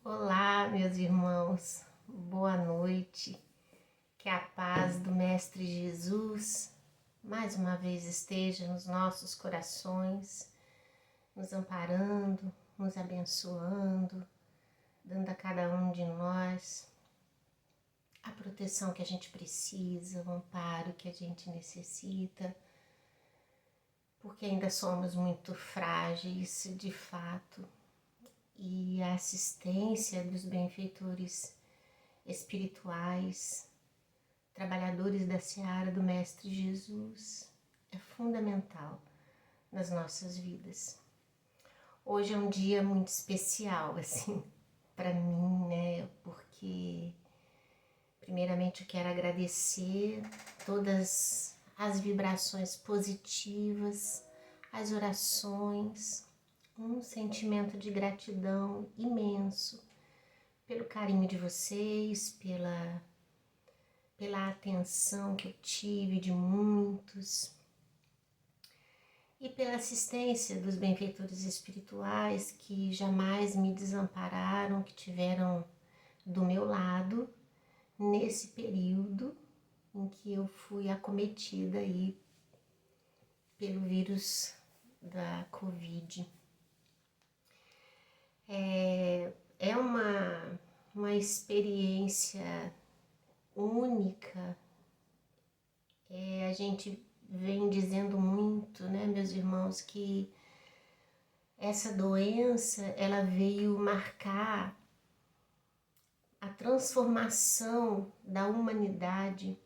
Olá, meus irmãos, boa noite. Que a paz do Mestre Jesus mais uma vez esteja nos nossos corações, nos amparando, nos abençoando, dando a cada um de nós a proteção que a gente precisa, o amparo que a gente necessita, porque ainda somos muito frágeis de fato. E a assistência dos benfeitores espirituais, trabalhadores da seara do Mestre Jesus, é fundamental nas nossas vidas. Hoje é um dia muito especial, assim, para mim, né? Porque, primeiramente, eu quero agradecer todas as vibrações positivas, as orações, um sentimento de gratidão imenso pelo carinho de vocês, pela atenção que eu tive de muitos e pela assistência dos benfeitores espirituais que jamais me desampararam, que tiveram do meu lado nesse período em que eu fui acometida aí pelo vírus da Covid. É uma experiência única. A gente vem dizendo muito, né, meus irmãos, que essa doença ela veio marcar a transformação da humanidade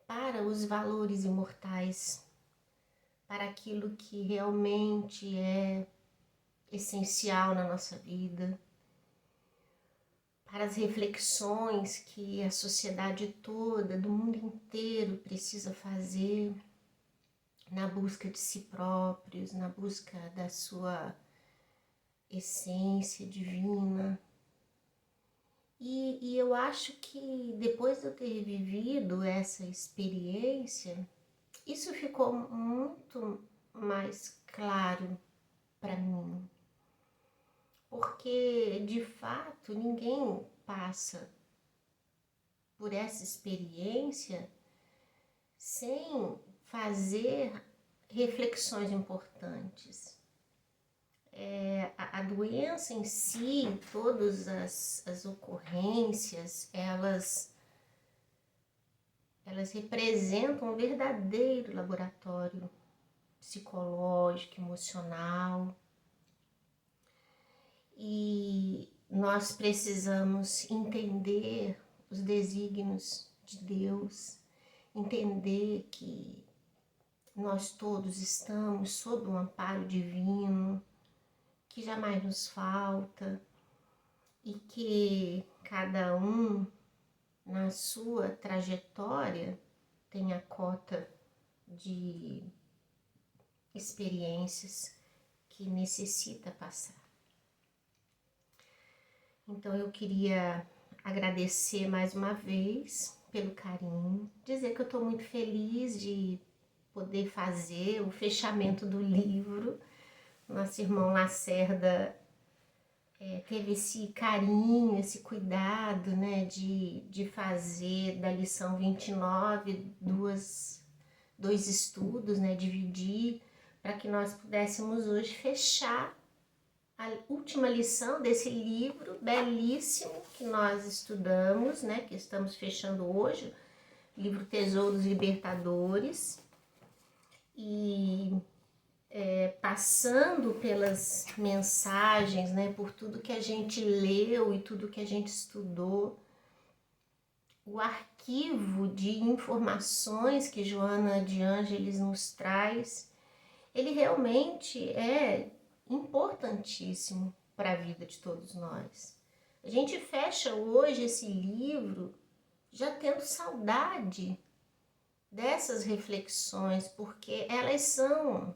para os valores imortais, para aquilo que realmente é essencial na nossa vida, para as reflexões que a sociedade toda, do mundo inteiro, precisa fazer na busca de si próprios, na busca da sua essência divina. E eu acho que depois de eu ter vivido essa experiência, isso ficou muito mais claro para mim. Porque, de fato, ninguém passa por essa experiência sem fazer reflexões importantes. A doença em si, todas as ocorrências, elas representam um verdadeiro laboratório psicológico, emocional. E nós precisamos entender os desígnios de Deus, entender que nós todos estamos sob um amparo divino, que jamais nos falta e que cada um na sua trajetória tem a cota de experiências que necessita passar. Então eu queria agradecer mais uma vez pelo carinho, dizer que eu estou muito feliz de poder fazer o fechamento do livro. Nosso irmão Lacerda teve esse carinho, esse cuidado, né, de fazer da lição 29 dois estudos, né, dividir, para que nós pudéssemos hoje fechar a última lição desse livro belíssimo que nós estudamos, né, que estamos fechando hoje, livro Tesouros Libertadores, e passando pelas mensagens, né, por tudo que a gente leu e tudo que a gente estudou, o arquivo de informações que Joana de Ângeles nos traz, ele realmente é importantíssimo para a vida de todos nós. A gente fecha hoje esse livro já tendo saudade dessas reflexões, porque elas são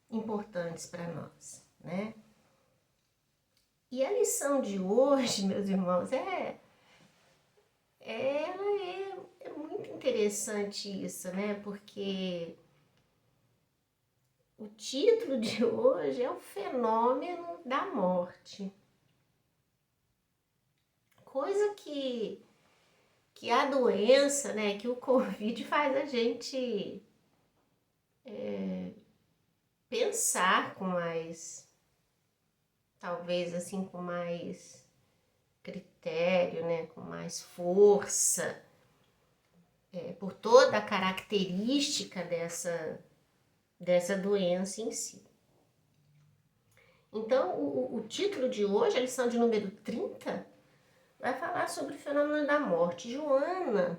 importantes para nós, né? E a lição de hoje, meus irmãos, ela é muito interessante isso, né? Porque o título de hoje é o fenômeno da morte. coisa que a doença, né, que o Covid faz a gente pensar com mais, talvez assim, com mais critério, né, com mais força, por toda a característica dessa doença em si. Então, o título de hoje, a lição de número 30, vai falar sobre o fenômeno da morte. Joana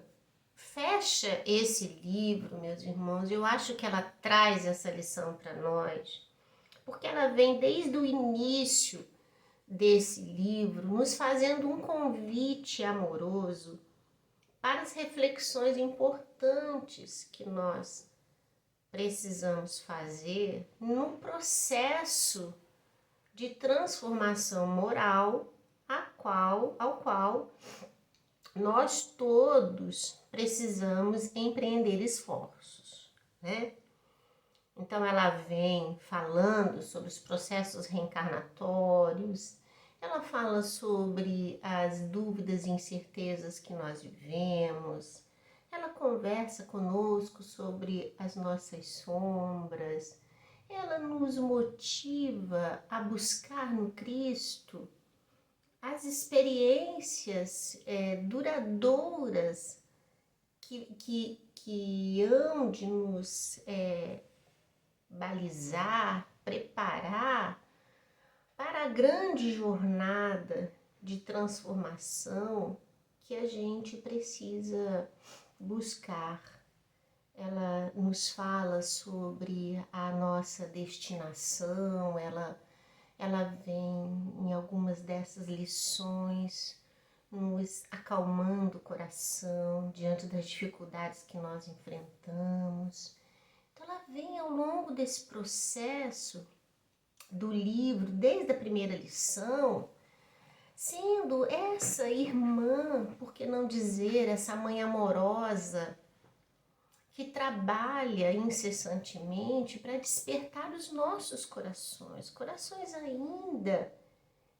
fecha esse livro, meus irmãos, eu acho que ela traz essa lição para nós, porque ela vem desde o início desse livro, nos fazendo um convite amoroso para as reflexões importantes que nós precisamos fazer no processo de transformação moral ao qual nós todos precisamos empreender esforços, né? Então ela vem falando sobre os processos reencarnatórios, ela fala sobre as dúvidas e incertezas que nós vivemos, ela conversa conosco sobre as nossas sombras, ela nos motiva a buscar no Cristo as experiências duradouras que hão de nos balizar, preparar para a grande jornada de transformação que a gente precisa buscar. Ela nos fala sobre a nossa destinação, ela vem em algumas dessas lições nos acalmando o coração diante das dificuldades que nós enfrentamos. Então ela vem ao longo desse processo do livro, desde a primeira lição, sendo essa irmã, por que não dizer, essa mãe amorosa, que trabalha incessantemente para despertar os nossos corações, corações ainda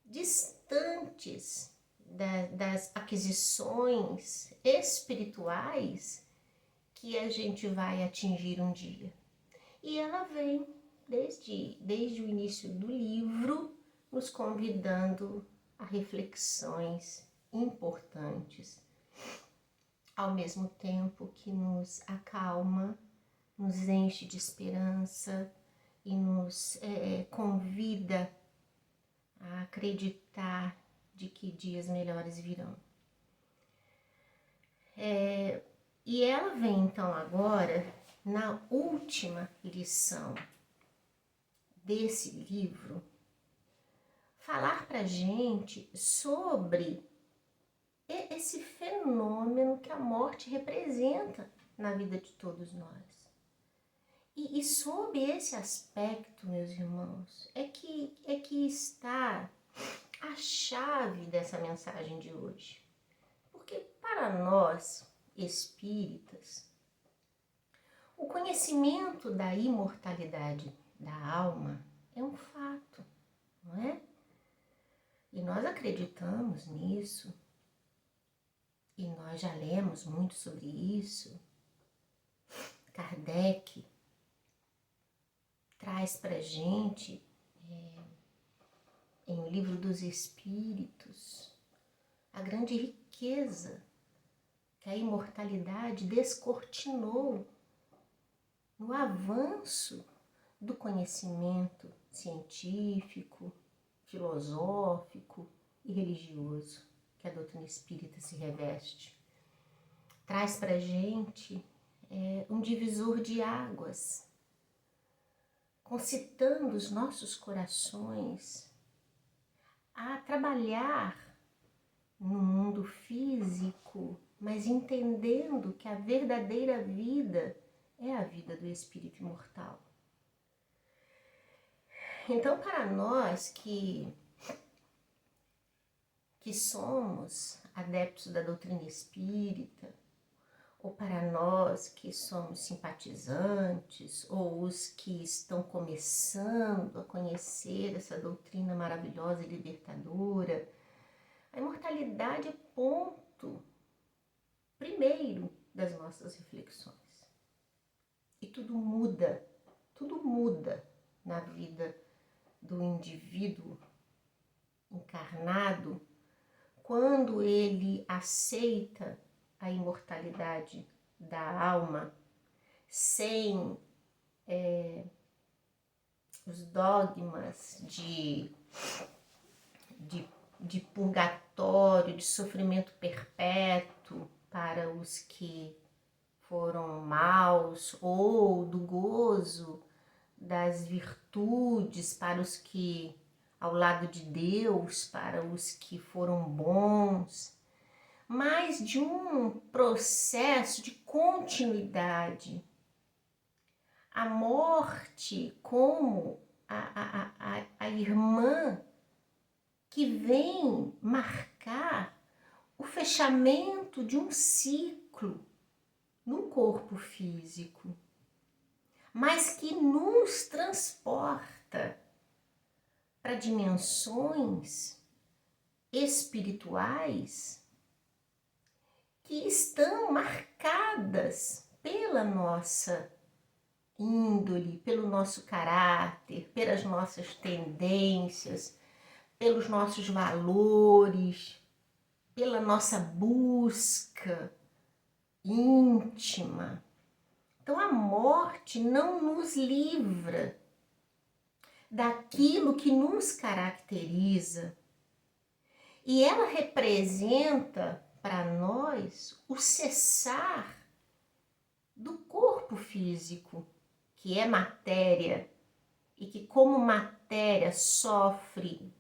distantes das aquisições espirituais que a gente vai atingir um dia. E ela vem, desde o início do livro, nos convidando a reflexões importantes, ao mesmo tempo que nos acalma, nos enche de esperança e nos convida a acreditar de que dias melhores virão. E ela vem então agora na última lição desse livro falar pra gente sobre esse fenômeno que a morte representa na vida de todos nós. E sob esse aspecto, meus irmãos, é que está a chave dessa mensagem de hoje. Porque para nós, espíritas, o conhecimento da imortalidade da alma é um fato, não é? E nós acreditamos nisso, e nós já lemos muito sobre isso. Kardec traz pra gente, em O Livro dos Espíritos, a grande riqueza que a imortalidade descortinou no avanço do conhecimento científico, filosófico e religioso que a doutrina espírita se reveste. Traz pra gente um divisor de águas, concitando os nossos corações a trabalhar no mundo físico, mas entendendo que a verdadeira vida é a vida do espírito imortal. Então, para nós que somos adeptos da doutrina espírita, ou para nós que somos simpatizantes, ou os que estão começando a conhecer essa doutrina maravilhosa e libertadora, a imortalidade imortalidade é ponto primeiro das nossas reflexões. E tudo muda na vida do indivíduo encarnado quando ele aceita a imortalidade da alma sem os dogmas de purgatório, de sofrimento perpétuo para os que foram maus, ou do gozo das virtudes para os que, ao lado de Deus, para os que foram bons, mas de um processo de continuidade. A morte como a irmã que vem marcar o fechamento de um ciclo no corpo físico, mas que nos transporta para dimensões espirituais que estão marcadas pela nossa índole, pelo nosso caráter, pelas nossas tendências, pelos nossos valores, pela nossa busca íntima. Então a morte não nos livra daquilo que nos caracteriza e ela representa para nós o cessar do corpo físico, que é matéria e que como matéria sofre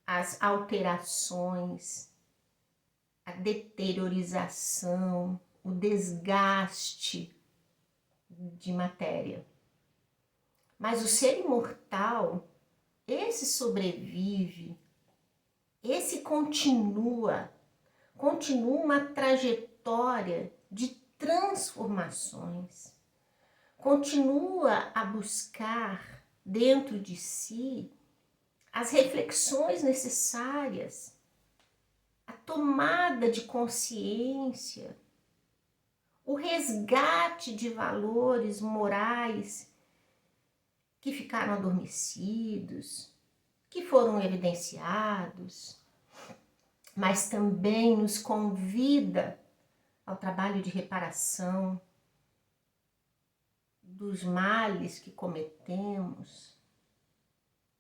as alterações, a deteriorização, o desgaste de matéria. Mas o ser imortal, esse sobrevive, esse continua uma trajetória de transformações, continua a buscar dentro de si as reflexões necessárias, a tomada de consciência, o resgate de valores morais que ficaram adormecidos, que foram evidenciados, mas também nos convida ao trabalho de reparação dos males que cometemos,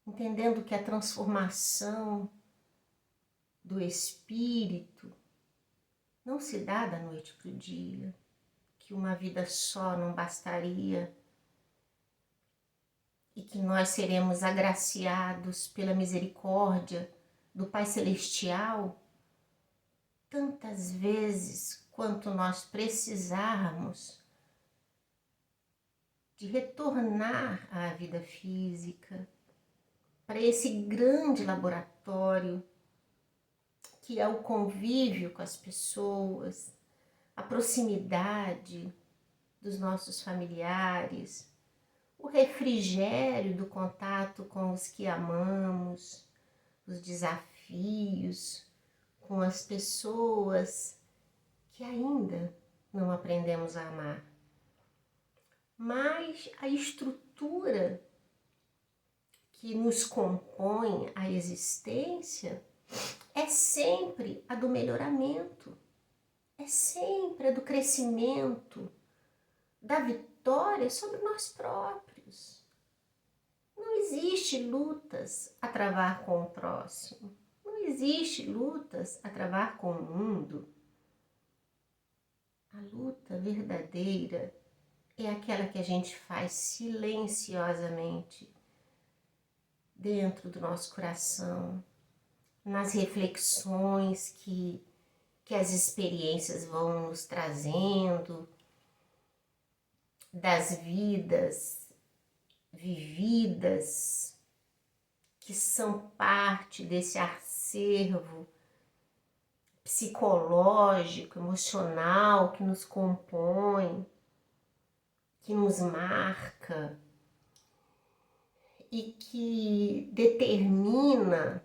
entendendo que a transformação do espírito não se dá da noite para o dia, que uma vida só não bastaria e que nós seremos agraciados pela misericórdia do Pai Celestial tantas vezes quanto nós precisarmos de retornar à vida física, para esse grande laboratório que é o convívio com as pessoas, a proximidade dos nossos familiares, o refrigério do contato com os que amamos, os desafios com as pessoas que ainda não aprendemos a amar. Mas a estrutura que nos compõe a existência é sempre a do melhoramento, é sempre a do crescimento, da vitória sobre nós próprios. Não existe lutas a travar com o próximo, não existe lutas a travar com o mundo. A luta verdadeira é aquela que a gente faz silenciosamente dentro do nosso coração, nas reflexões que as experiências vão nos trazendo, das vidas vividas, que são parte desse acervo psicológico, emocional que nos compõe, que nos marca e que determina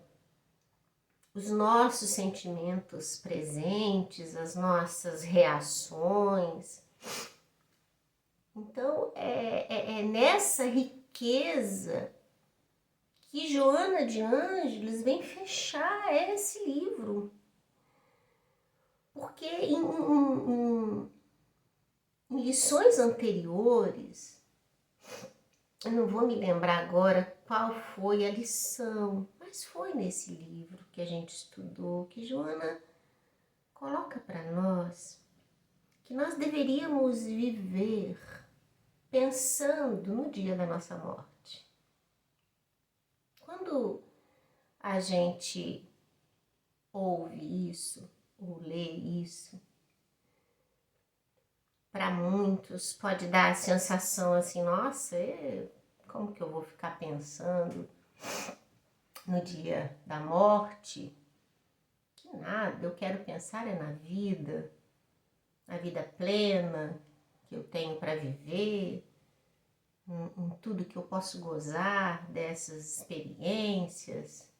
os nossos sentimentos presentes, as nossas reações. Então, é nessa riqueza que Joana de Ângeles vem fechar esse livro. Porque em lições anteriores, eu não vou me lembrar agora qual foi a lição, mas foi nesse livro que a gente estudou, que Joana coloca para nós que nós deveríamos viver pensando no dia da nossa morte. Quando a gente ouve isso, ou lê isso, para muitos pode dar a sensação assim, nossa, como que eu vou ficar pensando no dia da morte? Que nada, eu quero pensar na vida plena que eu tenho para viver, em tudo que eu posso gozar dessas experiências.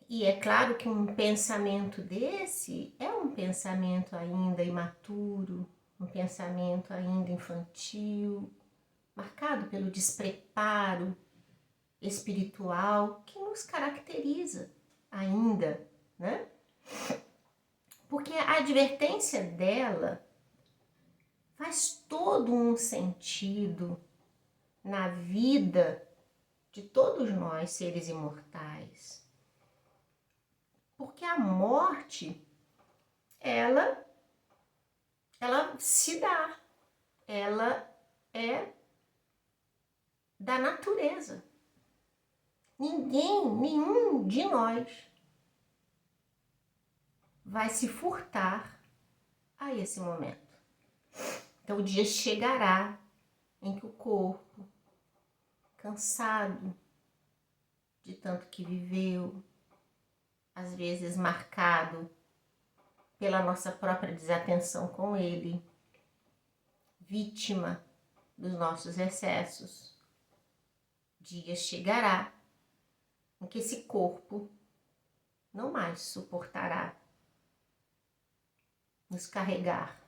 E é claro que um pensamento desse é um pensamento ainda imaturo, um pensamento ainda infantil, marcado pelo despreparo espiritual que nos caracteriza ainda, né? Porque a advertência dela faz todo um sentido na vida de todos nós, seres imortais. Porque a morte, ela se dá, ela é da natureza. Nenhum de nós vai se furtar a esse momento. Então o dia chegará em que o corpo, cansado de tanto que viveu, às vezes marcado pela nossa própria desatenção com ele, vítima dos nossos excessos, dia chegará em que esse corpo não mais suportará nos carregar.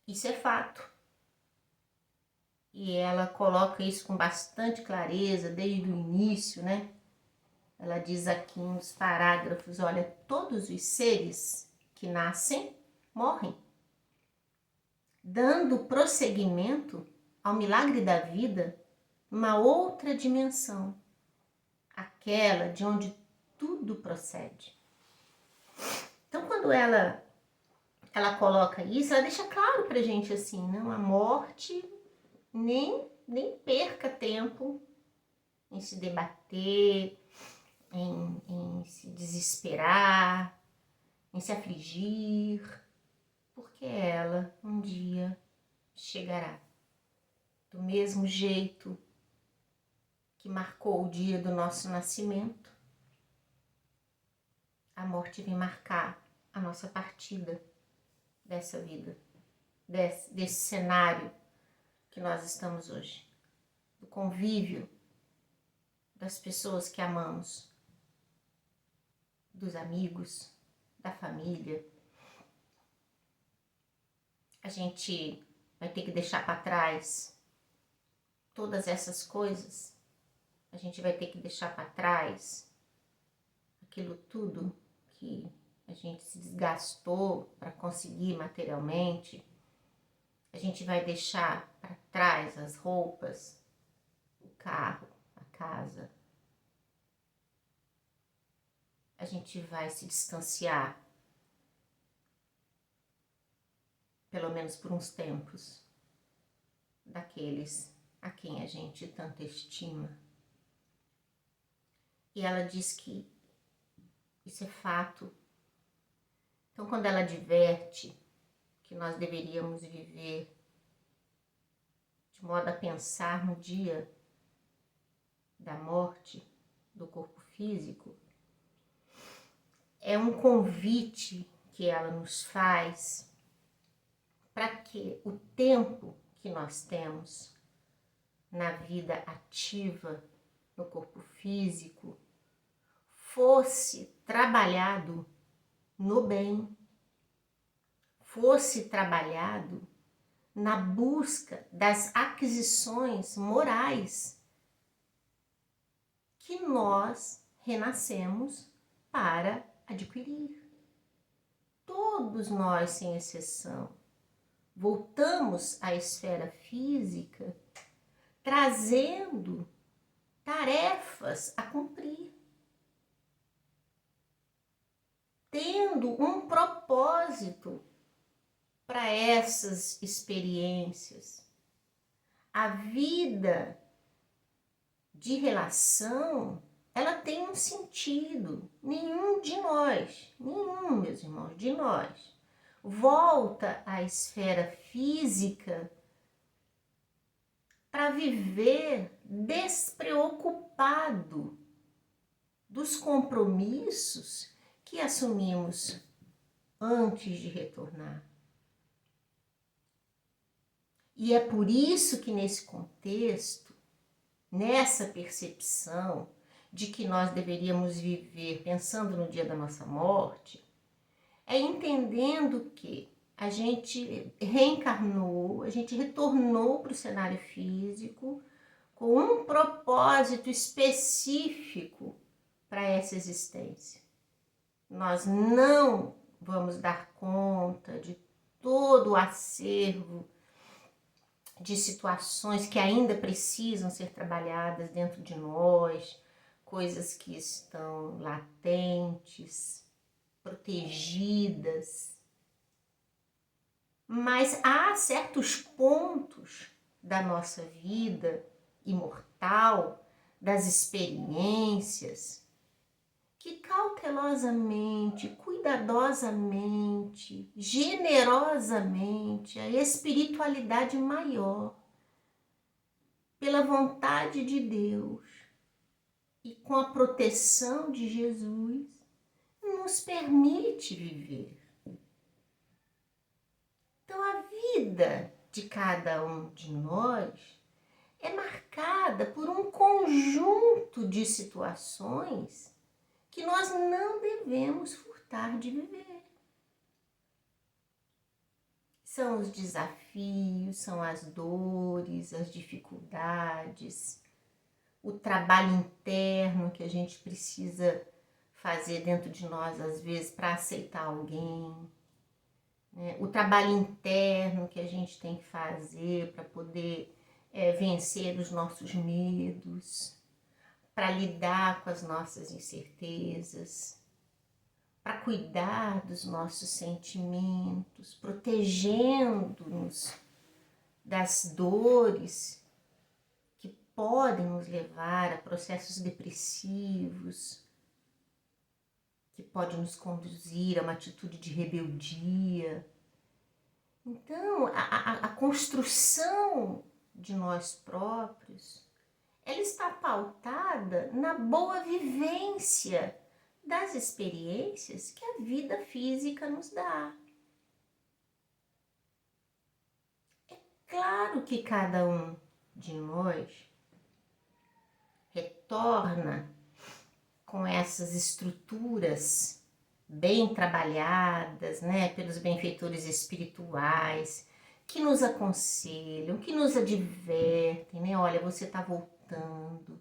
Isso é fato. E ela coloca isso com bastante clareza desde o início, né? Ela diz aqui nos parágrafos, olha, todos os seres que nascem, morrem, dando prosseguimento ao milagre da vida numa outra dimensão, aquela de onde tudo procede. Então, quando ela coloca isso, ela deixa claro pra gente assim, não, a morte nem perca tempo em se debater, em se desesperar, em se afligir, porque ela um dia chegará. Do mesmo jeito que marcou o dia do nosso nascimento, a morte vem marcar a nossa partida dessa vida, desse cenário que nós estamos hoje, do convívio das pessoas que amamos, dos amigos, da família. A gente vai ter que deixar para trás todas essas coisas. A gente vai ter que deixar para trás aquilo tudo que a gente se desgastou para conseguir materialmente. A gente vai deixar para trás as roupas, o carro, a casa. A gente vai se distanciar, pelo menos por uns tempos, daqueles a quem a gente tanto estima. E ela diz que isso é fato. Então, quando ela adverte que nós deveríamos viver de modo a pensar no dia da morte do corpo físico, é um convite que ela nos faz para que o tempo que nós temos na vida ativa no corpo físico fosse trabalhado no bem, fosse trabalhado na busca das aquisições morais que nós renascemos para adquirir. Todos nós, sem exceção, voltamos à esfera física trazendo tarefas a cumprir, tendo um propósito para essas experiências. A vida de relação, ela tem um sentido. Nenhum de nós, meus irmãos, de nós, volta à esfera física para viver despreocupado dos compromissos que assumimos antes de retornar. E é por isso que nesse contexto, nessa percepção de que nós deveríamos viver pensando no dia da nossa morte, é entendendo que a gente reencarnou, a gente retornou para o cenário físico com um propósito específico para essa existência. Nós não vamos dar conta de todo o acervo de situações que ainda precisam ser trabalhadas dentro de nós, coisas que estão latentes, protegidas. Mas há certos pontos da nossa vida imortal, das experiências, que cautelosamente, cuidadosamente, generosamente, a espiritualidade maior, pela vontade de Deus e com a proteção de Jesus, nos permite viver. Então, a vida de cada um de nós é marcada por um conjunto de situações que nós não devemos furtar de viver. São os desafios, são as dores, as dificuldades, o trabalho interno que a gente precisa fazer dentro de nós, às vezes, para aceitar alguém, né? O trabalho interno que a gente tem que fazer para poder vencer os nossos medos, para lidar com as nossas incertezas, para cuidar dos nossos sentimentos, protegendo-nos das dores que podem nos levar a processos depressivos, que podem nos conduzir a uma atitude de rebeldia. Então, a construção de nós próprios, ela está pautada na boa vivência das experiências que a vida física nos dá. É claro que cada um de nós retorna com essas estruturas bem trabalhadas, né, pelos benfeitores espirituais, que nos aconselham, que nos advertem, né? Olha, você está voltando,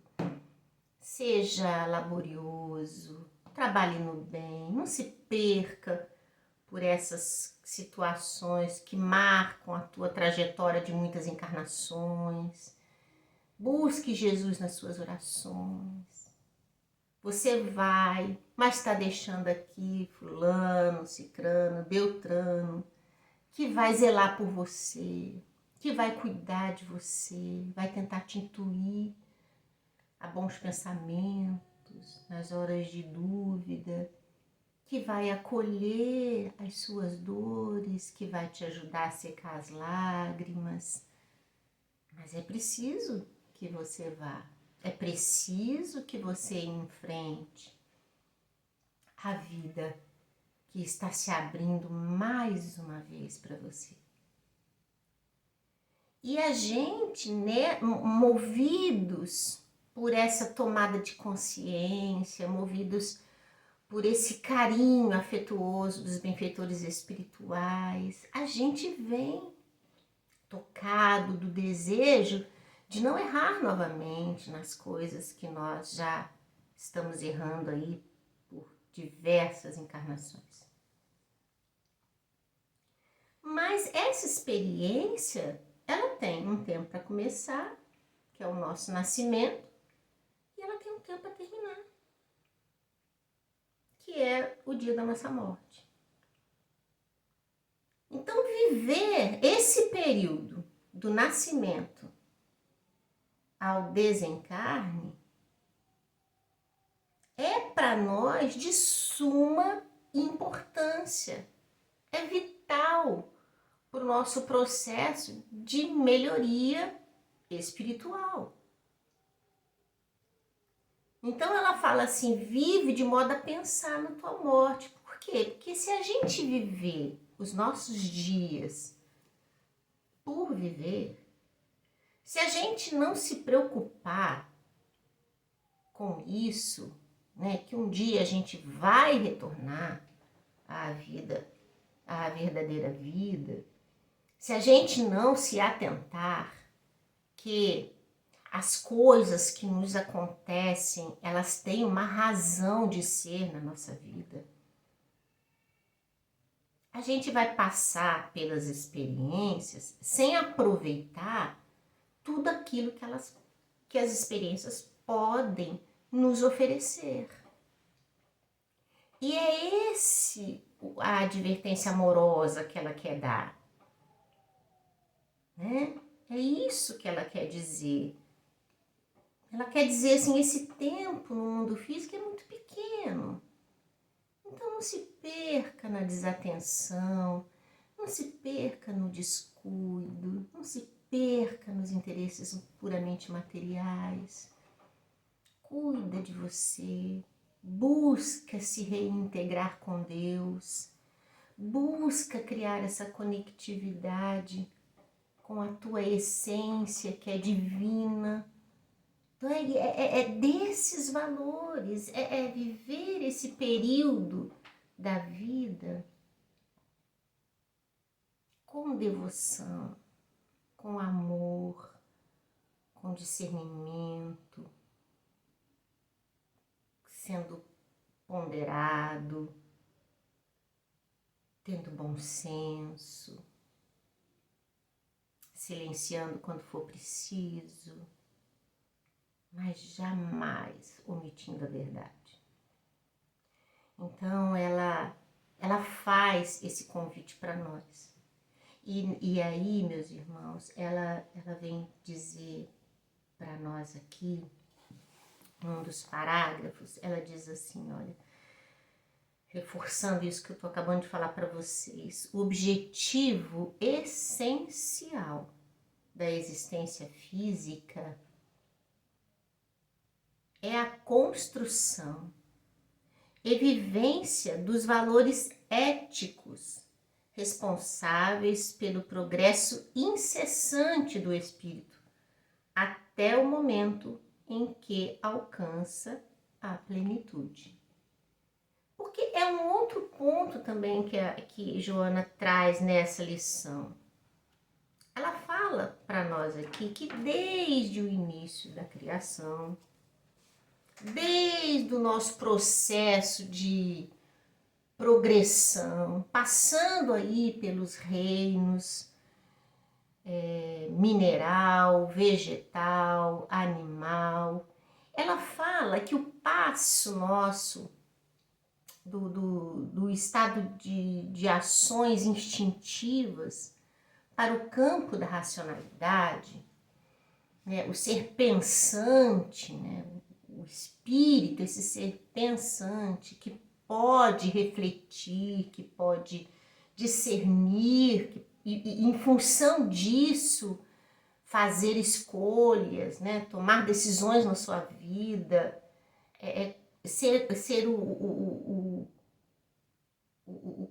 seja laborioso, trabalhe no bem, não se perca por essas situações que marcam a tua trajetória de muitas encarnações. Busque Jesus nas suas orações. Você vai, mas está deixando aqui fulano, cicrano, beltrano, que vai zelar por você, que vai cuidar de você, vai tentar te intuir a bons pensamentos nas horas de dúvida, que vai acolher as suas dores, que vai te ajudar a secar as lágrimas. Mas é preciso que você vá, é preciso que você enfrente a vida que está se abrindo mais uma vez para você. E a gente, né, movidos por essa tomada de consciência, movidos por esse carinho afetuoso dos benfeitores espirituais, a gente vem tocado do desejo de não errar novamente nas coisas que nós já estamos errando aí por diversas encarnações. Mas essa experiência, ela tem um tempo para começar, que é o nosso nascimento, e ela tem um tempo para terminar, que é o dia da nossa morte. Então, viver esse período do nascimento ao desencarne é para nós de suma importância, é vital para o nosso processo de melhoria espiritual. Então ela fala assim, vive de modo a pensar na tua morte. Por quê? Porque se a gente viver os nossos dias por viver, se a gente não se preocupar com isso, né, que um dia a gente vai retornar à vida, à verdadeira vida, se a gente não se atentar que as coisas que nos acontecem, elas têm uma razão de ser na nossa vida, a gente vai passar pelas experiências sem aproveitar tudo aquilo que as experiências podem nos oferecer. E é esse a advertência amorosa que ela quer dar, né? É isso que ela quer dizer. Ela quer dizer assim, esse tempo no mundo físico é muito pequeno. Então não se perca na desatenção, não se perca no descuido, não se perca nos interesses puramente materiais. Cuida de você, busca se reintegrar com Deus, busca criar essa conectividade com a tua essência que é divina. Então é desses valores, é viver esse período da vida com devoção, com amor, com discernimento, sendo ponderado, tendo bom senso, silenciando quando for preciso, mas jamais omitindo a verdade. Então ela faz esse convite para nós. E aí, meus irmãos, ela vem dizer para nós aqui, num dos parágrafos, ela diz assim, olha, reforçando isso que eu estou acabando de falar para vocês, o objetivo essencial da existência física é a construção e vivência dos valores éticos responsáveis pelo progresso incessante do espírito até o momento em que alcança a plenitude. Porque é um outro ponto também que Joana traz nessa lição. Ela fala para nós aqui que desde o início da criação, desde o nosso processo de progressão, passando aí pelos reinos mineral, vegetal, animal, ela fala que o passo nosso do estado de ações instintivas para o campo da racionalidade, né, o ser pensante, né, o espírito, esse ser pensante que pode refletir, que pode discernir, e em função disso fazer escolhas, né, tomar decisões na sua vida, ser o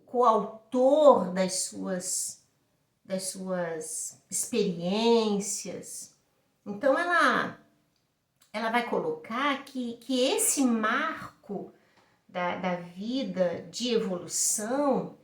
coautor das suas experiências. Então ela ela vai colocar que esse marco da vida de evolução,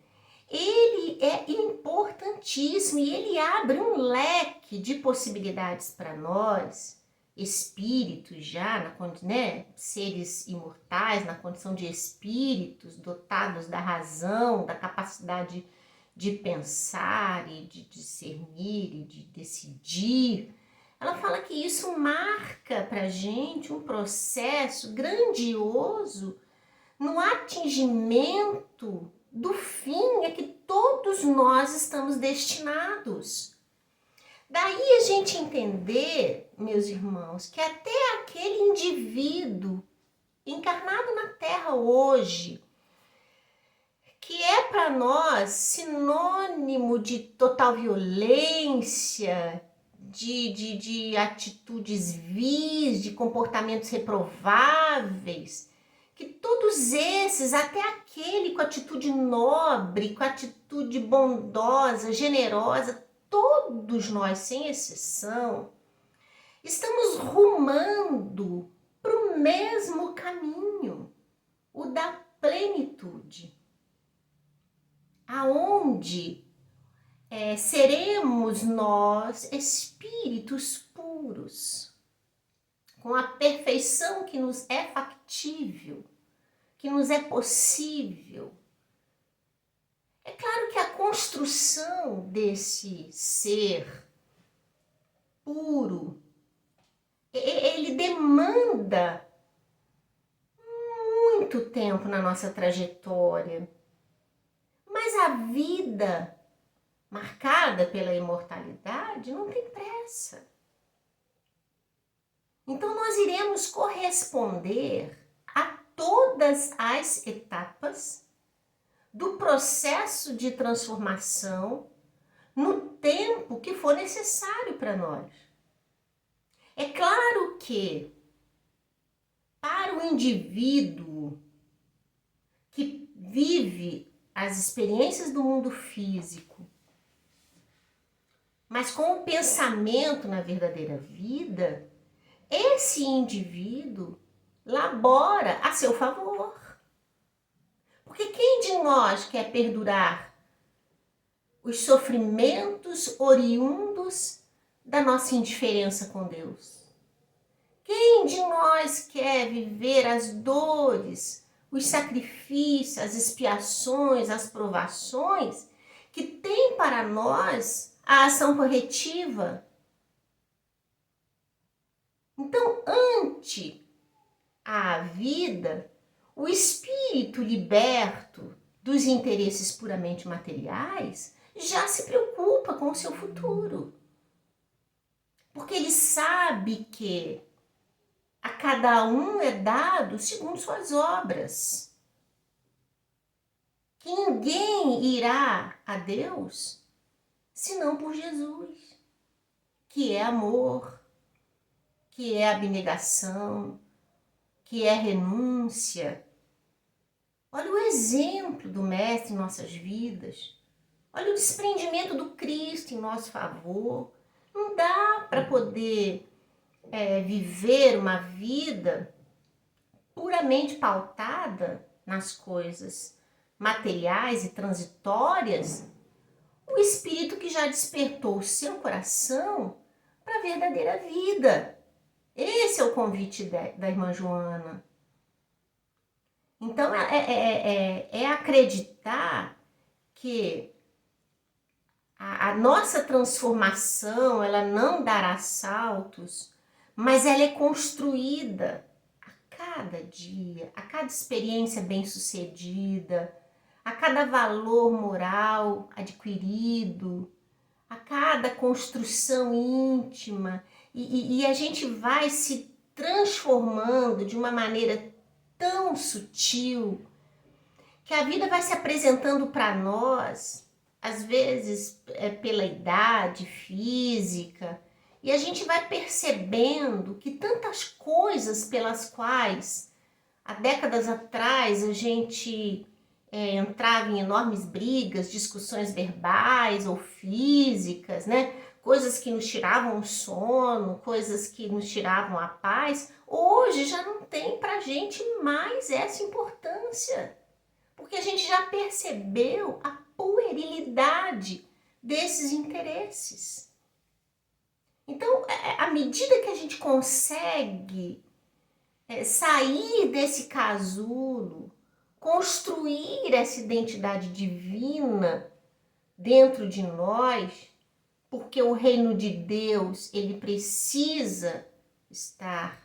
ele é importantíssimo e ele abre um leque de possibilidades para nós, espíritos já, né, seres imortais, na condição de espíritos, dotados da razão, da capacidade de pensar e de discernir e de decidir. Ela fala que isso marca para a gente um processo grandioso no atingimento do fim a que todos nós estamos destinados. Daí a gente entender, meus irmãos, que até aquele indivíduo encarnado na Terra hoje, que é para nós sinônimo de total violência, de atitudes vis, de comportamentos reprováveis, que todos esses, até aquele com atitude nobre, com atitude bondosa, generosa, todos nós, sem exceção, estamos rumando para o mesmo caminho, o da plenitude, aonde seremos nós espíritos puros, com a perfeição que nos é factível, que nos é possível. É claro que a construção desse ser puro, ele demanda muito tempo na nossa trajetória, mas a vida marcada pela imortalidade não tem pressa. Então nós iremos corresponder a todas as etapas do processo de transformação no tempo que for necessário para nós. É claro que para o indivíduo que vive as experiências do mundo físico, mas com o pensamento na verdadeira vida, esse indivíduo labora a seu favor. Porque quem de nós quer perdurar os sofrimentos oriundos da nossa indiferença com Deus? Quem de nós quer viver as dores, os sacrifícios, as expiações, as provações que tem para nós a ação corretiva? Então, ante a vida, o espírito liberto dos interesses puramente materiais já se preocupa com o seu futuro. Porque ele sabe que a cada um é dado segundo suas obras. Que ninguém irá a Deus senão por Jesus, que é amor, que é abnegação, que é renúncia. Olha o exemplo do Mestre em nossas vidas. Olha o desprendimento do Cristo em nosso favor. Não dá para poder viver uma vida puramente pautada nas coisas materiais e transitórias. O Espírito que já despertou o seu coração para a verdadeira vida. Esse é o convite da irmã Joana. Então, é acreditar que a nossa transformação, ela não dará saltos, mas ela é construída a cada dia, a cada experiência bem-sucedida, a cada valor moral adquirido, a cada construção íntima. E a gente vai se transformando de uma maneira tão sutil que a vida vai se apresentando para nós, às vezes pela idade física, e a gente vai percebendo que tantas coisas pelas quais há décadas atrás a gente entrava em enormes brigas, discussões verbais ou físicas, né? coisas que nos tiravam o sono, coisas que nos tiravam a paz, hoje já não tem pra gente mais essa importância. Porque a gente já percebeu a puerilidade desses interesses. Então, à medida que a gente consegue sair desse casulo, construir essa identidade divina dentro de nós, porque o reino de Deus, ele precisa estar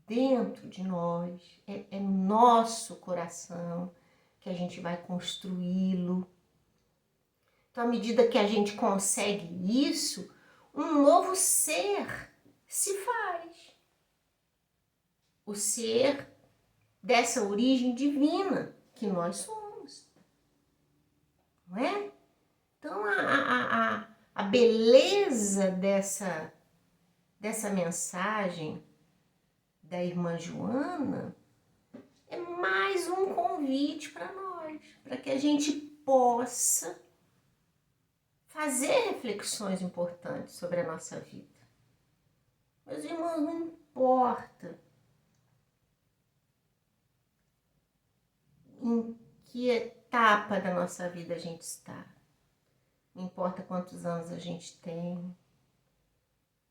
dentro de nós, é no nosso coração que a gente vai construí-lo. Então, à medida que a gente consegue isso, um novo ser se faz. O ser dessa origem divina que nós somos. Não é? Então, a beleza dessa mensagem da irmã Joana é mais um convite para nós, para que a gente possa fazer reflexões importantes sobre a nossa vida. Meus irmãos, não importa em que etapa da nossa vida a gente está, não importa quantos anos a gente tem,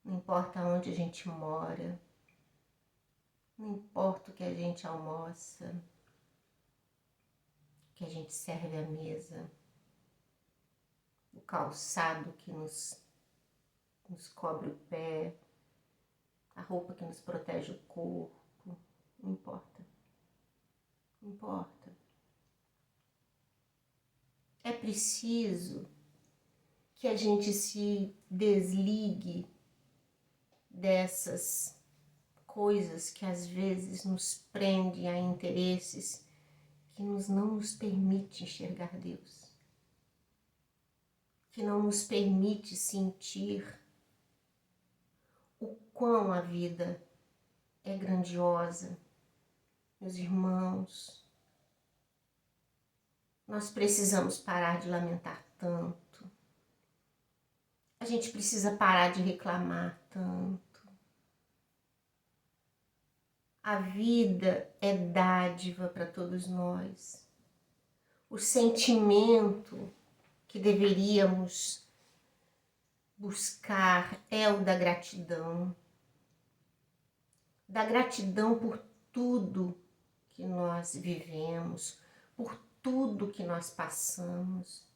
não importa onde a gente mora, não importa o que a gente almoça, o que a gente serve à mesa, o calçado que nos cobre o pé, a roupa que nos protege o corpo, não importa. Não importa. É preciso que a gente se desligue dessas coisas que às vezes nos prendem a interesses que não nos permite enxergar Deus, que não nos permite sentir o quão a vida é grandiosa. Meus irmãos, nós precisamos parar de lamentar tanto. A gente precisa parar de reclamar tanto. A vida é dádiva para todos nós. O sentimento que deveríamos buscar é o da gratidão. Da gratidão por tudo que nós vivemos, por tudo que nós passamos.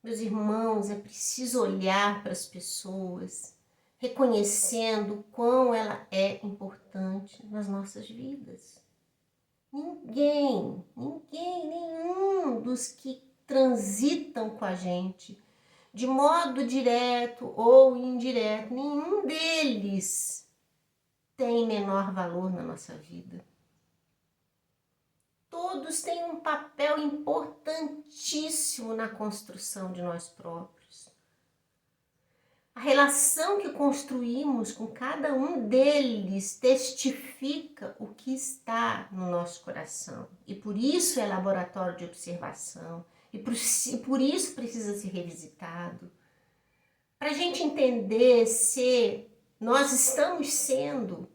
Meus irmãos, é preciso olhar para as pessoas, reconhecendo o quão ela é importante nas nossas vidas. Nenhum dos que transitam com a gente, de modo direto ou indireto, nenhum deles tem menor valor na nossa vida. Todos têm um papel importantíssimo na construção de nós próprios. A relação que construímos com cada um deles testifica o que está no nosso coração. E por isso é laboratório de observação. E por isso precisa ser revisitado. Para a gente entender se nós estamos sendo,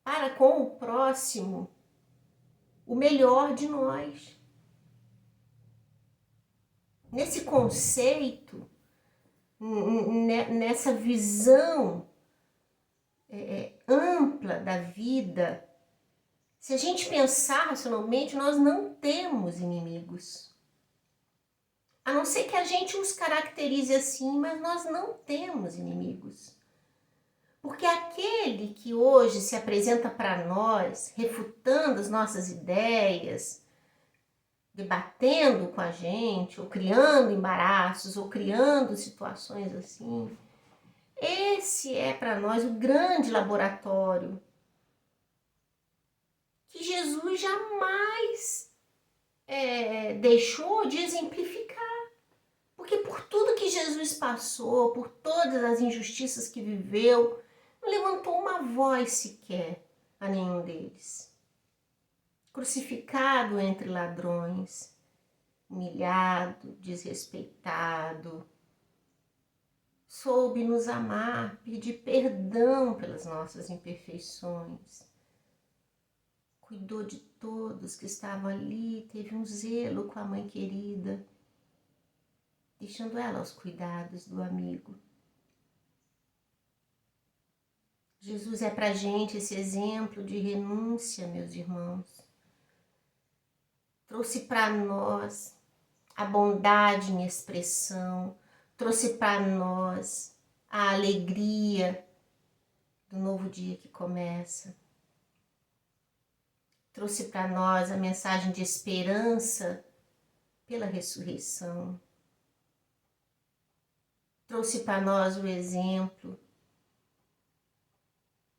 para com o próximo, o melhor de nós. Nesse conceito, nessa visão ampla da vida, se a gente pensar racionalmente, nós não temos inimigos. A não ser que a gente os caracterize assim, mas nós não temos inimigos. Porque aquele que hoje se apresenta para nós, refutando as nossas ideias, debatendo com a gente, ou criando embaraços, ou criando situações assim, esse é para nós o grande laboratório que Jesus jamais deixou de exemplificar. Porque por tudo que Jesus passou, por todas as injustiças que viveu, não levantou uma voz sequer a nenhum deles. Crucificado entre ladrões, humilhado, desrespeitado, soube nos amar, pedir perdão pelas nossas imperfeições. Cuidou de todos que estavam ali, teve um zelo com a mãe querida, deixando ela aos cuidados do amigo. Jesus é pra gente esse exemplo de renúncia, meus irmãos. Trouxe para nós a bondade em expressão, trouxe para nós a alegria do novo dia que começa. Trouxe para nós a mensagem de esperança pela ressurreição. Trouxe para nós o exemplo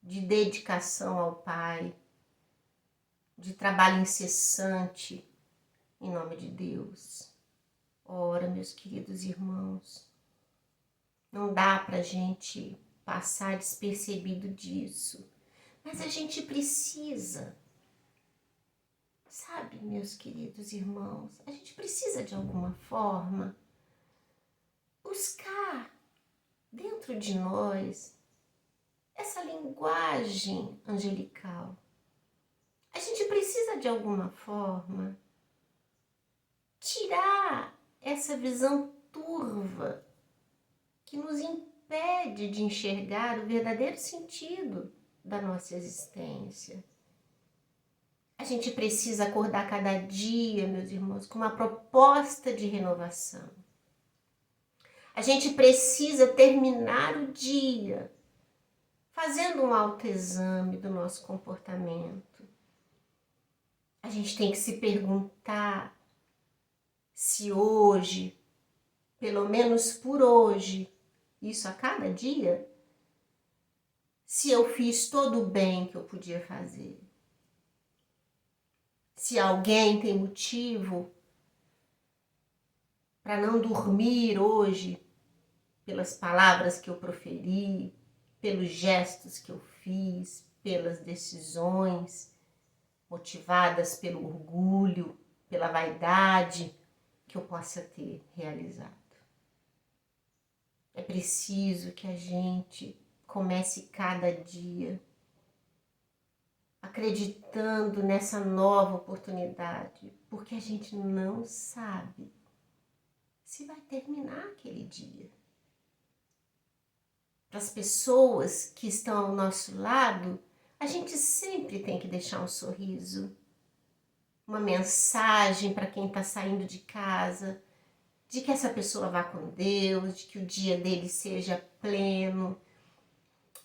de dedicação ao Pai, de trabalho incessante em nome de Deus. Ora, meus queridos irmãos, não dá para a gente passar despercebido disso, mas a gente precisa, sabe, meus queridos irmãos, a gente precisa de alguma forma buscar dentro de nós essa linguagem angelical. A gente precisa de alguma forma tirar essa visão turva que nos impede de enxergar o verdadeiro sentido da nossa existência. A gente precisa acordar cada dia, meus irmãos, com uma proposta de renovação. A gente precisa terminar o dia fazendo um autoexame do nosso comportamento. A gente tem que se perguntar se hoje, pelo menos por hoje, isso a cada dia, se eu fiz todo o bem que eu podia fazer. Se alguém tem motivo para não dormir hoje, pelas palavras que eu proferi, pelos gestos que eu fiz, pelas decisões motivadas pelo orgulho, pela vaidade que eu possa ter realizado. É preciso que a gente comece cada dia acreditando nessa nova oportunidade, porque a gente não sabe se vai terminar aquele dia. Para as pessoas que estão ao nosso lado, a gente sempre tem que deixar um sorriso, uma mensagem para quem está saindo de casa, de que essa pessoa vá com Deus, de que o dia dele seja pleno,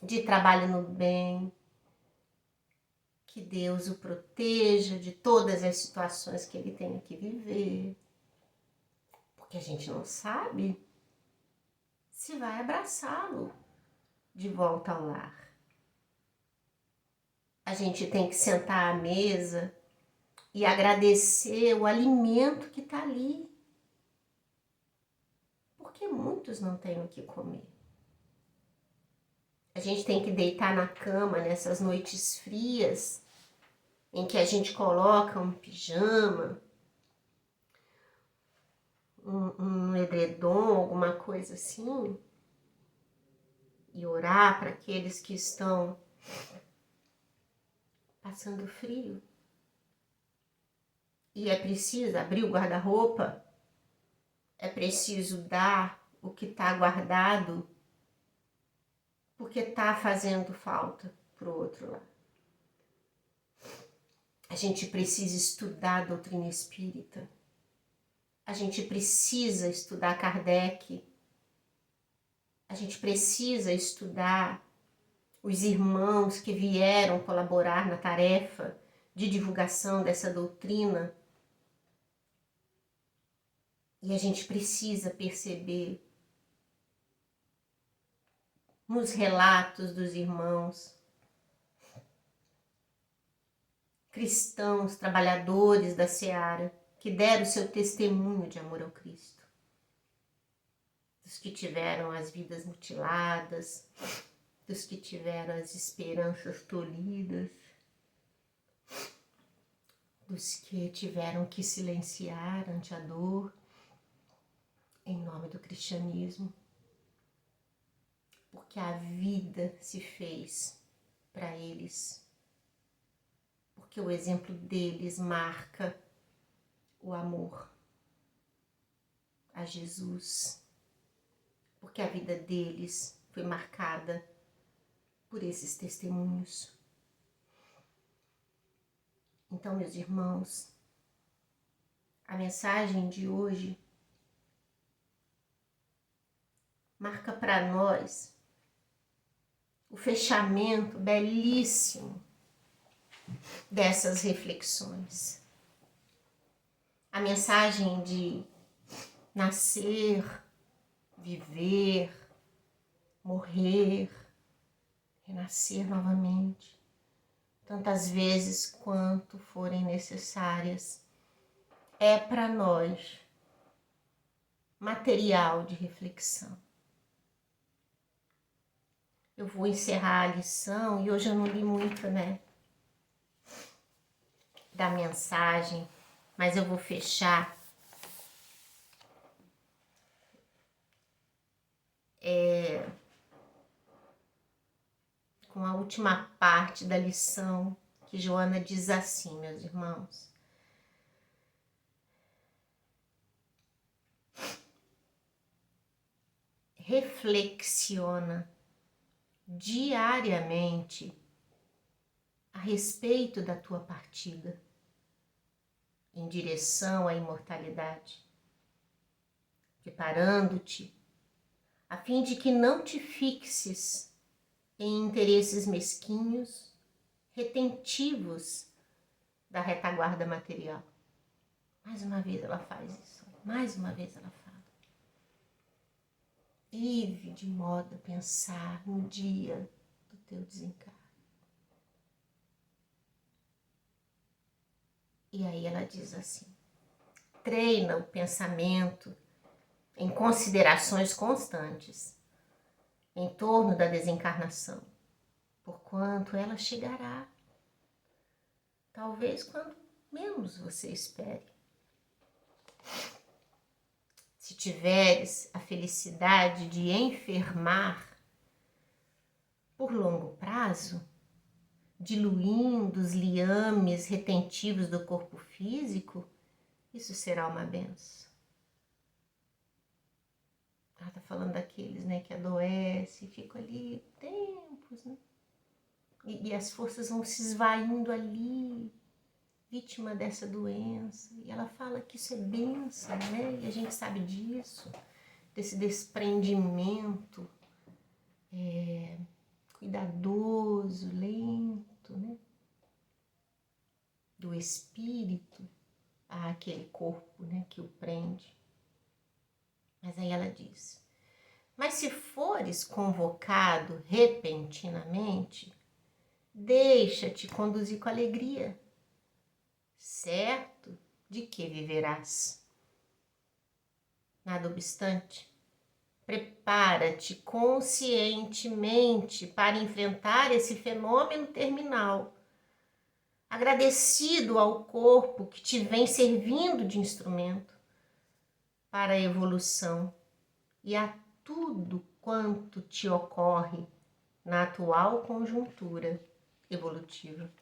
de trabalho no bem, que Deus o proteja de todas as situações que ele tenha que viver, porque a gente não sabe se vai abraçá-lo de volta ao lar. A gente tem que sentar à mesa e agradecer o alimento que está ali, porque muitos não têm o que comer. A gente tem que deitar na cama nessas noites frias, em que a gente coloca um pijama, um edredom, alguma coisa assim, e orar para aqueles que estão passando frio. E é preciso abrir o guarda-roupa, é preciso dar o que está guardado, porque está fazendo falta para o outro lado. A gente precisa estudar a doutrina espírita. A gente precisa estudar Kardec. A gente precisa estudar os irmãos que vieram colaborar na tarefa de divulgação dessa doutrina. E a gente precisa perceber nos relatos dos irmãos cristãos, trabalhadores da seara, que deram seu testemunho de amor ao Cristo. Dos que tiveram as vidas mutiladas, dos que tiveram as esperanças tolhidas, dos que tiveram que silenciar ante a dor, em nome do cristianismo. porque a vida se fez para eles, porque o exemplo deles marca o amor a Jesus, porque a vida deles foi marcada por esses testemunhos. Então, meus irmãos, a mensagem de hoje marca para nós o fechamento belíssimo dessas reflexões. A mensagem de nascer, viver, morrer, renascer novamente, tantas vezes quanto forem necessárias, é para nós material de reflexão. Eu vou encerrar a lição e hoje eu não li muito, da mensagem, mas eu vou fechar com a última parte da lição, que Joana diz assim, meus irmãos. Reflexiona diariamente a respeito da tua partida em direção à imortalidade, preparando-te a fim de que não te fixes em interesses mesquinhos, retentivos da retaguarda material. Mais uma vez ela faz isso, mais uma vez ela fala. Vive de modo a pensar no dia do teu desencarne. E aí ela diz assim: treina o pensamento em considerações constantes em torno da desencarnação, porquanto ela chegará, talvez quando menos você espere. Se tiveres a felicidade de enfermar por longo prazo, diluindo os liames retentivos do corpo físico, isso será uma benção. Ela está falando daqueles, que adoecem, ficam ali tempos, E as forças vão se esvaindo ali, vítima dessa doença. E ela fala que isso é bênção, E a gente sabe disso, desse desprendimento cuidadoso, lento, do espírito àquele corpo, que o prende. Mas aí ela diz: mas se fores convocado repentinamente, deixa-te conduzir com alegria, certo de que viverás. Nada obstante, prepara-te conscientemente para enfrentar esse fenômeno terminal, agradecido ao corpo que te vem servindo de instrumento para a evolução e a tudo quanto te ocorre na atual conjuntura evolutiva.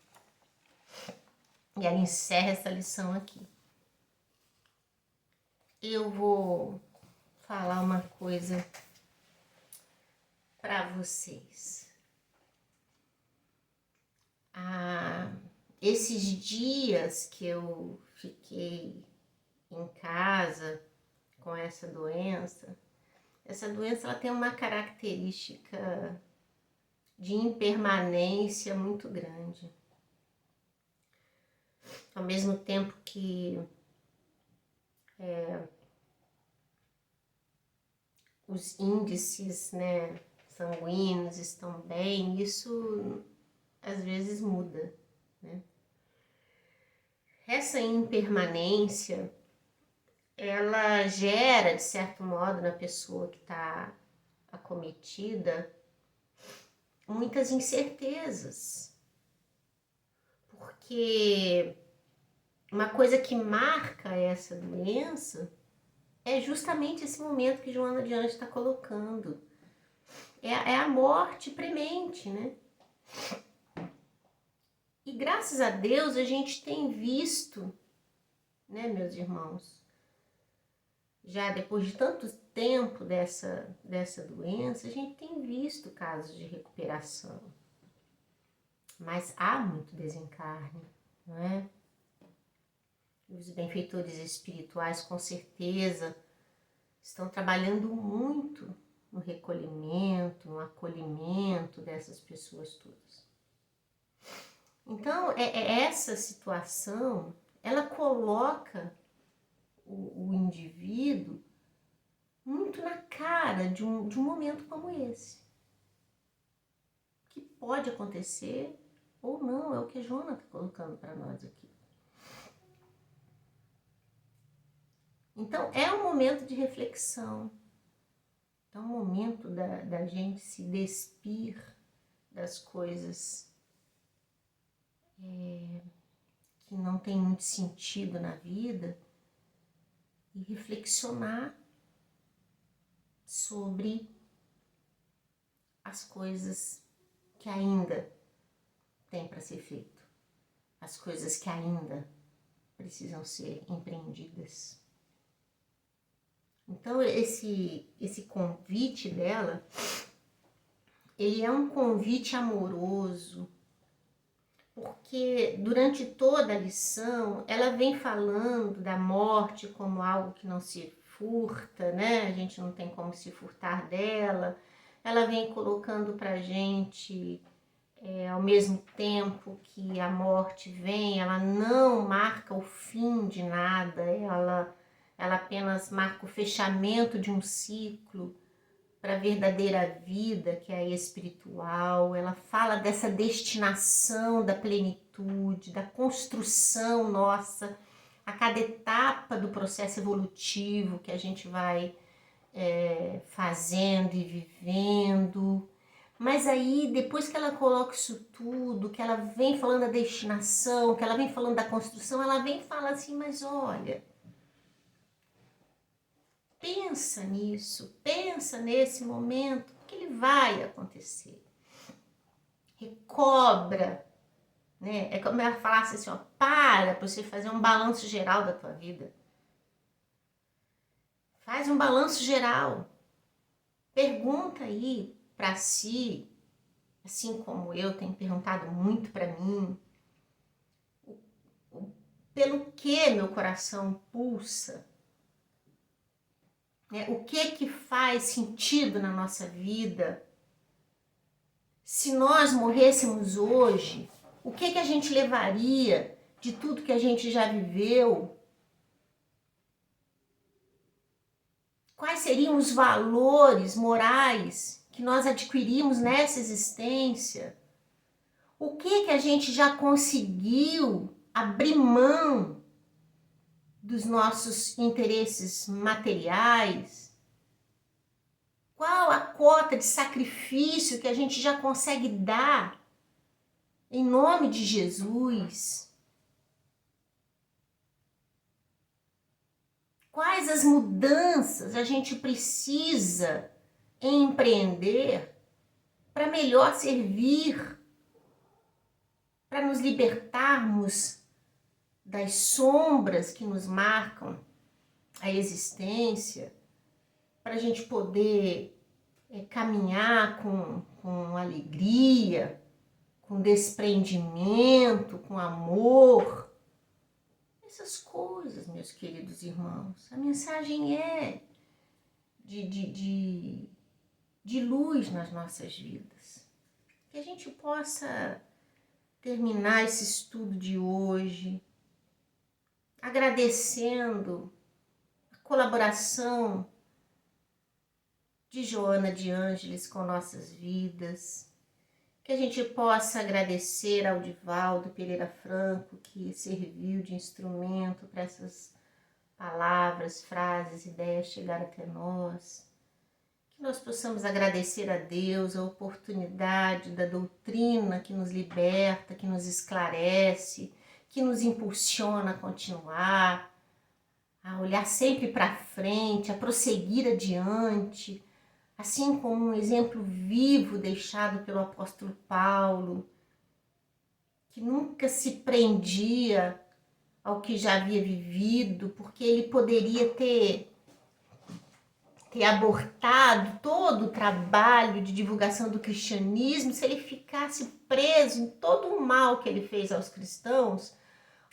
E ela encerra essa lição aqui. Eu vou falar uma coisa para vocês. Esses dias que eu fiquei em casa com essa doença ela tem uma característica de impermanência muito grande. Ao mesmo tempo que os índices, sanguíneos estão bem, isso às vezes muda, Essa impermanência, ela gera, de certo modo, na pessoa que está acometida, muitas incertezas. Porque uma coisa que marca essa doença é justamente esse momento que Joana de Anjos está colocando. É a morte premente, né? E graças a Deus a gente tem visto, né, meus irmãos, já depois de tanto tempo dessa doença, a gente tem visto casos de recuperação. Mas há muito desencarne, não é? Os benfeitores espirituais, com certeza, estão trabalhando muito no recolhimento, no acolhimento dessas pessoas todas. Então, essa situação, ela coloca o indivíduo muito na cara de um momento como esse. Que pode acontecer ou não, é o que a Joana está colocando para nós aqui. Então, é um momento de reflexão, é um momento da gente se despir das coisas que não tem muito sentido na vida e reflexionar sobre as coisas que ainda tem para ser feito, as coisas que ainda precisam ser empreendidas. Então, esse convite dela, ele é um convite amoroso, porque durante toda a lição, ela vem falando da morte como algo que não se furta, né? A gente não tem como se furtar dela. Ela vem colocando pra gente, ao mesmo tempo que a morte vem, ela não marca o fim de nada, ela apenas marca o fechamento de um ciclo para a verdadeira vida, que é a espiritual. Ela fala dessa destinação da plenitude, da construção nossa, a cada etapa do processo evolutivo que a gente vai fazendo e vivendo. Mas aí, depois que ela coloca isso tudo, que ela vem falando da destinação, que ela vem falando da construção, ela vem e fala assim, mas olha, pensa nisso, pensa nesse momento, que ele vai acontecer. Recobra, né? É como ela falasse assim, ó, para você fazer um balanço geral da tua vida. Faz um balanço geral. Pergunta aí para si, assim como eu tenho perguntado muito para mim, pelo que meu coração pulsa, né? O que faz sentido na nossa vida? Se nós morrêssemos hoje, o que a gente levaria de tudo que a gente já viveu? Quais seriam os valores morais que nós adquirimos nessa existência? O que a gente já conseguiu abrir mão dos nossos interesses materiais? Qual a cota de sacrifício que a gente já consegue dar em nome de Jesus? Quais as mudanças a gente precisa empreender para melhor servir, para nos libertarmos das sombras que nos marcam a existência, para a gente poder caminhar com alegria, com desprendimento, com amor. Essas coisas, meus queridos irmãos. A mensagem é de luz nas nossas vidas. Que a gente possa terminar esse estudo de hoje agradecendo a colaboração de Joana de Ângeles com nossas vidas, que a gente possa agradecer ao Divaldo Pereira Franco, que serviu de instrumento para essas palavras, frases, ideias chegar até nós, que nós possamos agradecer a Deus a oportunidade da doutrina que nos liberta, que nos esclarece, que nos impulsiona a continuar, a olhar sempre para frente, a prosseguir adiante, assim como um exemplo vivo deixado pelo apóstolo Paulo, que nunca se prendia ao que já havia vivido, porque ele poderia ter abortado todo o trabalho de divulgação do cristianismo se ele ficasse preso em todo o mal que ele fez aos cristãos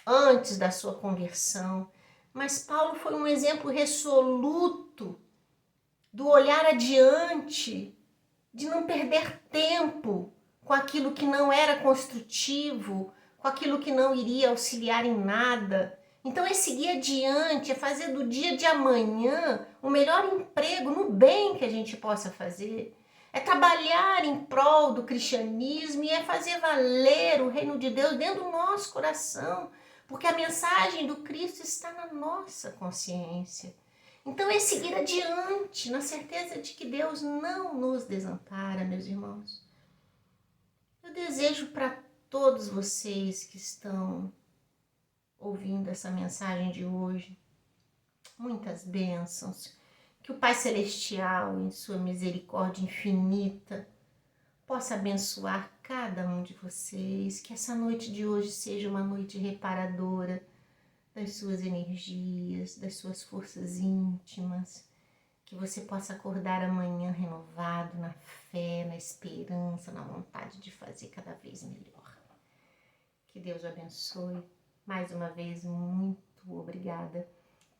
antes da sua conversão. Mas Paulo foi um exemplo resoluto do olhar adiante, de não perder tempo com aquilo que não era construtivo, com aquilo que não iria auxiliar em nada. Então é seguir adiante, é fazer do dia de amanhã o melhor emprego no bem que a gente possa fazer. É trabalhar em prol do cristianismo e é fazer valer o reino de Deus dentro do nosso coração, porque a mensagem do Cristo está na nossa consciência. Então é seguir adiante, na certeza de que Deus não nos desampara, meus irmãos. Eu desejo para todos vocês que estão ouvindo essa mensagem de hoje muitas bênçãos, que o Pai Celestial, em sua misericórdia infinita, possa abençoar cada um de vocês, que essa noite de hoje seja uma noite reparadora das suas energias, das suas forças íntimas, que você possa acordar amanhã renovado na fé, na esperança, na vontade de fazer cada vez melhor. Que Deus o abençoe. Mais uma vez, muito obrigada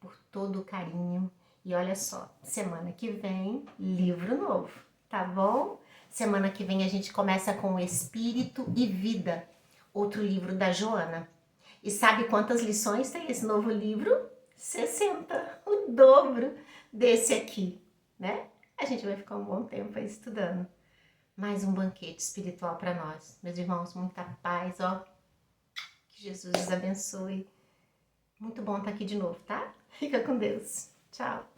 por todo o carinho. E olha só, semana que vem, livro novo, tá bom? Semana que vem a gente começa com Espírito e Vida, outro livro da Joana. E sabe quantas lições tem esse novo livro? 60, o dobro desse aqui, né? A gente vai ficar um bom tempo aí estudando. Mais um banquete espiritual para nós. Meus irmãos, muita paz, ó. Que Jesus os abençoe. Muito bom estar aqui de novo, tá? Fica com Deus. Tchau.